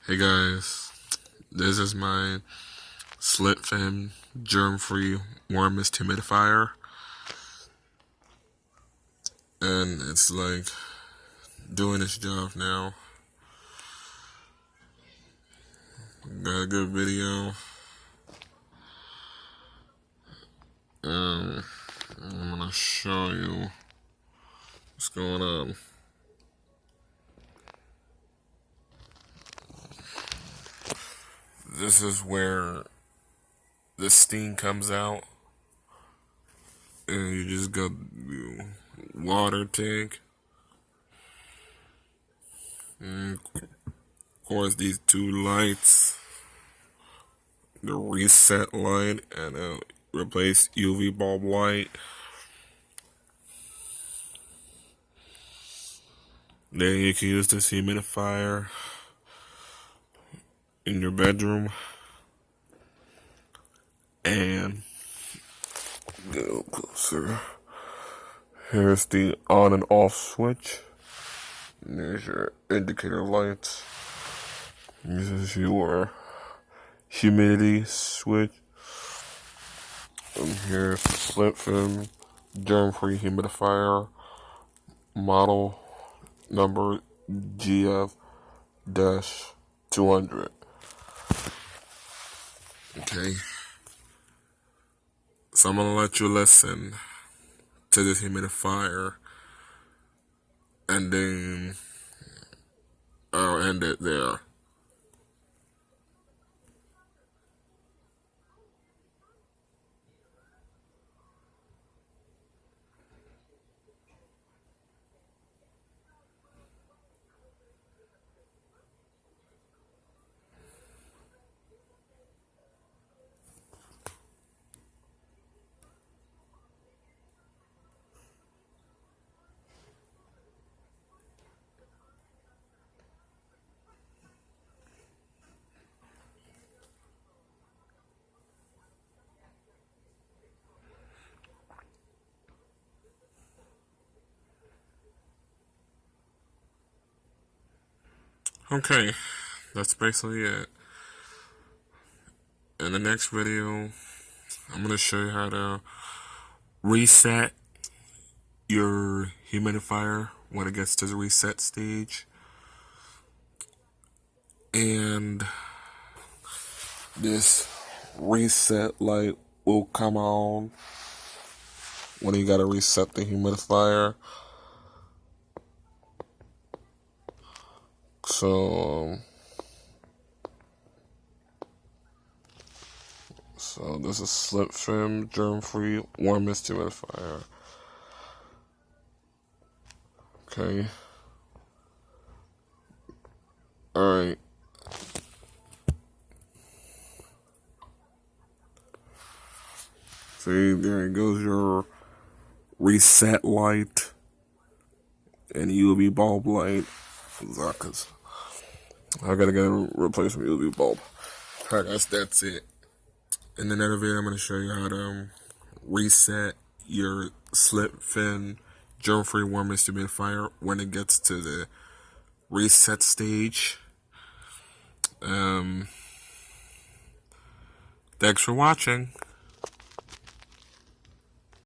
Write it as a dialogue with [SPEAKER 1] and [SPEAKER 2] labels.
[SPEAKER 1] Hey guys, this is my Slant germ-free warmest humidifier, and it's like doing its job now. Got a good video. I'm gonna show you what's going on. This is where the steam comes out, and you just got the water tank, and of course these two lights, the reset light and a replace UV bulb light. Then you can use this humidifier in your bedroom and get a little closer. Here's the on and off switch. And there's your indicator lights. This is your humidity switch. And here's the Slant germ-free humidifier, model number GF-200. Okay. So I'm gonna let you listen to this humidifier, and then I'll end it there. Okay, that's basically it. In the next video, I'm going to show you how to reset your humidifier when it gets to the reset stage. And this reset light will come on when you got to reset the humidifier. So this is Slant germ-free warmest humidifier. Okay. Alright. See, there goes your reset light and UV bulb light. Cause I gotta get a replacement UV bulb. Alright guys, that's it. In another video, I'm gonna show you how to reset your Slant germ-free warmest humidifier when it gets to the reset stage. Thanks for watching.